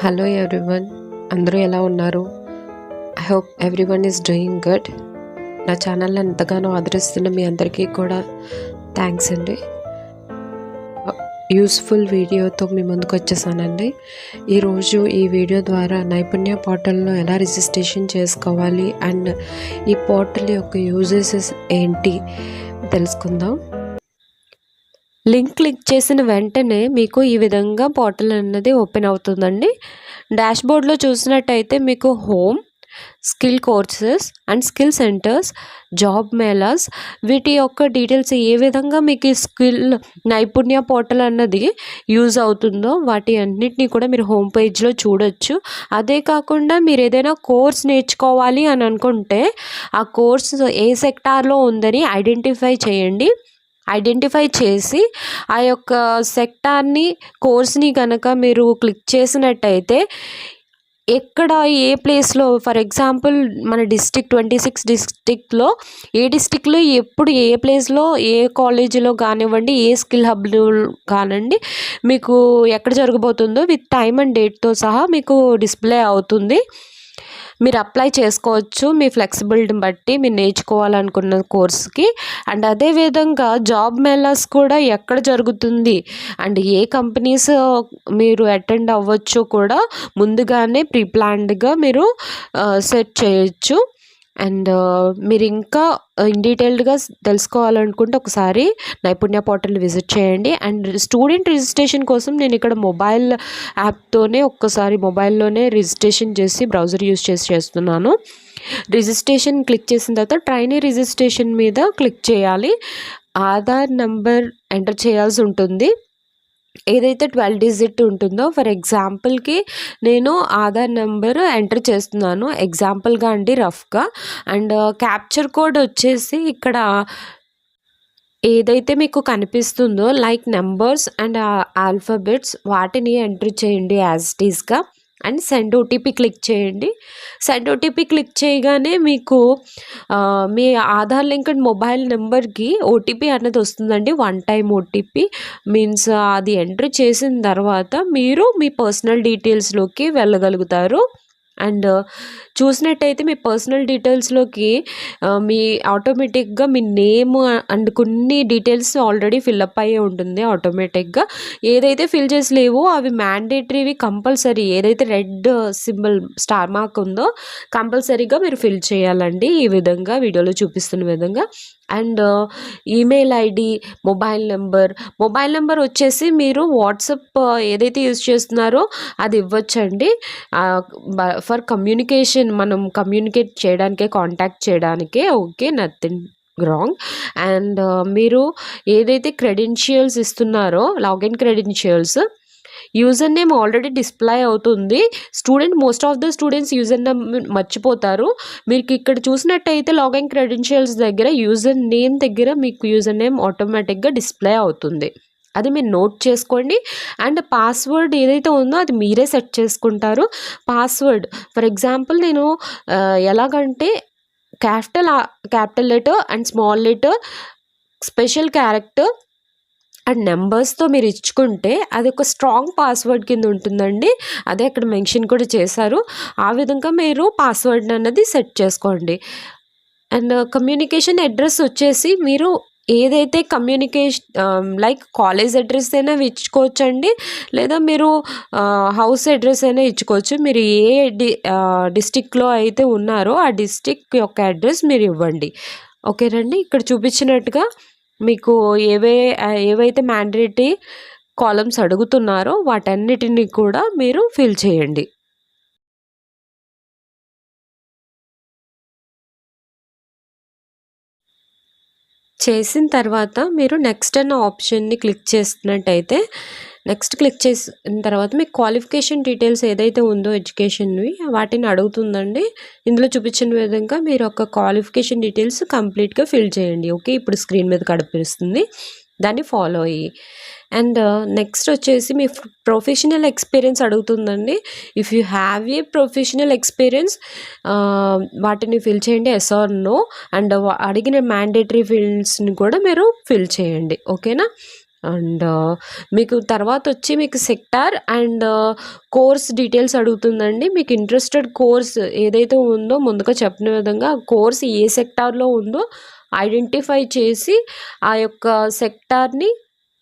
Hello everyone, అందరూ ఎలా ఉన్నారు? I hope everyone is doing good. నా ఛానల్ని ఎంతగానో ఆదరిస్తున్న మీ అందరికీ కూడా థ్యాంక్స్ అండి. యూస్ఫుల్ వీడియోతో మీ ముందుకు వచ్చేసానండి. ఈరోజు ఈ వీడియో ద్వారా నైపుణ్య పోర్టల్లో ఎలా రిజిస్ట్రేషన్ చేసుకోవాలి అండ్ ఈ పోర్టల్ యొక్క యూజెస్ ఏంటి తెలుసుకుందాం. లింక్ క్లిక్ చేసిన వెంటనే మీకు ఈ విధంగా పోర్టల్ అన్నది ఓపెన్ అవుతుందండి. డాష్బోర్డ్లో చూసినట్టయితే మీకు home, skill courses and skill centres, job melas, వీటి యొక్క డీటెయిల్స్ ఏ విధంగా మీకు ఈ స్కిల్ నైపుణ్య పోర్టల్ అన్నది యూజ్ అవుతుందో వాటి అన్నిటినీ కూడా మీరు హోమ్ పేజ్లో చూడొచ్చు. అదే కాకుండా మీరు ఏదైనా కోర్స్ నేర్చుకోవాలి అని అనుకుంటే ఆ కోర్స్ ఏ సెక్టార్లో ఉందని ఐడెంటిఫై చేయండి. ఐడెంటిఫై చేసి ఆ యొక్క సెక్టార్ని, కోర్స్ని కనుక మీరు క్లిక్ చేసినట్టయితే ఎక్కడ ఏ ప్లేస్లో, ఫర్ ఎగ్జాంపుల్ మన డిస్టిక్ 26 డిస్టిక్లో ఏ డిస్టిక్లో ఎప్పుడు ఏ ప్లేస్లో ఏ కాలేజీలో కానివ్వండి, ఏ స్కిల్ హబ్లో కానివ్వండి మీకు ఎక్కడ జరగబోతుందో విత్ టైమ్ అండ్ డేట్తో సహా మీకు డిస్ప్లే అవుతుంది. మీరు అప్లై చేసుకోవచ్చు మీ ఫ్లెక్సిబిలిటీని బట్టి మీరు నేర్చుకోవాలనుకున్న కోర్స్కి. అండ్ అదేవిధంగా జాబ్ మేళాస్ కూడా ఎక్కడ జరుగుతుంది అండ్ ఏ కంపెనీస్ మీరు అటెండ్ అవ్వచ్చు కూడా ముందుగానే ప్రీ ప్లాన్డ్గా మీరు సెట్ చేయొచ్చు. అండ్ మీరు ఇంకా ఇన్ డీటెయిల్డ్గా తెలుసుకోవాలనుకుంటే ఒకసారి నైపుణ్య పోర్టల్ విజిట్ చేయండి. అండ్ స్టూడెంట్ రిజిస్ట్రేషన్ కోసం నేను ఇక్కడ మొబైల్ యాప్తోనే ఒక్కసారి మొబైల్లోనే రిజిస్ట్రేషన్ చేసి బ్రౌజర్ యూస్ చేసి చేస్తున్నాను. రిజిస్ట్రేషన్ క్లిక్ చేసిన తర్వాత ట్రైనీ రిజిస్ట్రేషన్ మీద క్లిక్ చేయాలి. ఆధార్ నంబర్ ఎంటర్ చేయాల్సి ఉంటుంది. ఏదైతే 12 డిజిట్ ఉంటుందో, ఫర్ ఎగ్జాంపుల్కి నేను ఆధార్ నెంబర్ ఎంటర్ చేస్తున్నాను ఎగ్జాంపుల్గా అండి, రఫ్గా. అండ్ క్యాప్చర్ కోడ్ వచ్చేసి ఇక్కడ ఏదైతే మీకు కనిపిస్తుందో లైక్ నెంబర్స్ అండ్ ఆల్ఫాబెట్స్ వాటిని ఎంటర్ చేయండి యాజ్ ఇట్ ఈస్గా. అండ్ సెండ్ ఓటీపీ క్లిక్ చేయండి. సెండ్ ఓటీపీ క్లిక్ చేయగానే మీకు మీ ఆధార్ లింక్డ్ మొబైల్ నెంబర్కి ఓటీపీ అన్నది వస్తుందండి. 1 టైం ఓటీపీ మీన్స్ అది ఎంటర్ చేసిన తర్వాత మీరు మీ పర్సనల్ డీటెయిల్స్లోకి వెళ్ళగలుగుతారు. అండ్ చూసినట్టయితే మీ పర్సనల్ డీటెయిల్స్లోకి మీ ఆటోమేటిక్గా మీ నేమ్ అండ్ కొన్ని డీటెయిల్స్ ఆల్రెడీ ఫిల్అప్ అయ్యే ఉంటుంది ఆటోమేటిక్గా. ఏదైతే ఫిల్ చేసి లేవో అవి మ్యాండేటరీవి, కంపల్సరీ. ఏదైతే రెడ్ సింబల్ స్టార్ మార్క్ ఉందో కంపల్సరీగా మీరు ఫిల్ చేయాలండి, ఈ విధంగా వీడియోలో చూపిస్తున్న విధంగా. And email ID, mobile number వచ్చేసి మీరు వాట్సాప్ ఏదైతే యూజ్ చేస్తున్నారో అది ఇవ్వచ్చండి. ఫర్ కమ్యూనికేషన్, మనం కమ్యూనికేట్ చేయడానికే, కాంటాక్ట్ చేయడానికే. Okay, nothing wrong. అండ్ మీరు ఏదైతే క్రెడెన్షియల్స్ ఇస్తున్నారో, login credentials, user name already display అవుతుంది. Most of the students user name మర్చిపోతారు. మీకు ఇక్కడ చూసినట్టయితే లాగిన్ క్రెడెన్షియల్స్ దగ్గర యూజర్ నేమ్ దగ్గర మీకు యూజర్ నేమ్ ఆటోమేటిక్గా డిస్ప్లే అవుతుంది. అది మీరు నోట్ చేసుకోండి. అండ్ పాస్వర్డ్ ఏదైతే ఉందో అది మీరే సెట్ చేసుకుంటారు. పాస్వర్డ్ ఫర్ ఎగ్జాంపుల్ నేను ఎలాగంటే capital letter and small letter, special character and నెంబర్స్తో మీరు ఇచ్చుకుంటే అది ఒక స్ట్రాంగ్ పాస్వర్డ్ కింద ఉంటుందండి. అదే అక్కడ మెన్షన్ కూడా చేశారు. ఆ విధంగా మీరు పాస్వర్డ్ అన్నది సెట్ చేసుకోండి. అండ్ కమ్యూనికేషన్ అడ్రస్ వచ్చేసి మీరు ఏదైతే లైక్ కాలేజ్ అడ్రస్ అయినా ఇచ్చుకోవచ్చండి, లేదా మీరు హౌస్ అడ్రస్ అయినా ఇచ్చుకోవచ్చు. మీరు ఏ డిస్టిక్లో అయితే ఉన్నారో ఆ డిస్టిక్ యొక్క అడ్రస్ మీరు ఇవ్వండి. ఓకేనండి. ఇక్కడ చూపించినట్టుగా మీకు ఏవైతే మ్యాండేటరీ కాలమ్స్ అడుగుతున్నారో వాటన్నిటిని కూడా మీరు ఫిల్ చేయండి. చేసిన తర్వాత మీరు నెక్స్ట్ అన్న ఆప్షన్ని క్లిక్ చేసినట్టయితే, నెక్స్ట్ క్లిక్ చేసిన తర్వాత మీ క్వాలిఫికేషన్ డీటెయిల్స్ ఏదైతే ఉందో ఎడ్యుకేషన్వి వాటిని అడుగుతుందండి. ఇందులో చూపించిన విధంగా మీరు ఒక క్వాలిఫికేషన్ డీటెయిల్స్ కంప్లీట్గా ఫిల్ చేయండి. ఓకే, ఇప్పుడు స్క్రీన్ మీద కనిపిస్తుంది, దాన్ని ఫాలో అయ్యి. అండ్ నెక్స్ట్ వచ్చేసి మీ ప్రొఫెషనల్ ఎక్స్పీరియన్స్ అడుగుతుందండి. If you have a professional experience వాటిని ఫిల్ చేయండి, ఎస్ ఆర్ నో. అండ్ అడిగిన మ్యాండేటరీ ఫీల్డ్స్ని కూడా మీరు ఫిల్ చేయండి. ఓకేనా. అండ్ మీకు తర్వాత వచ్చి మీకు సెక్టార్ అండ్ కోర్స్ డీటెయిల్స్ అడుగుతుందండి. మీకు ఇంట్రెస్టెడ్ కోర్స్ ఏదైతే ఉందో ముందుగా చెప్పిన విధంగా కోర్స్ ఏ సెక్టార్లో ఉందో ఐడెంటిఫై చేసి ఆ యొక్క సెక్టార్ని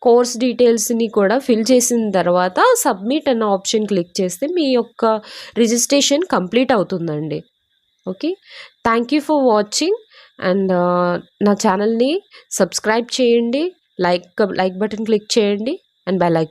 కోర్స్ డీటెయిల్స్ని కూడా ఫిల్ చేసిన తర్వాత సబ్మిట్ అన్న ఆప్షన్ క్లిక్ చేస్తే మీ యొక్క రిజిస్ట్రేషన్ కంప్లీట్ అవుతుందండి. Okay, thank you for watching. And నా ఛానల్ని సబ్స్క్రైబ్ చేయండి, లైక్ బటన్ క్లిక్ చేయండి అండ్ బెల్ ఐకాన్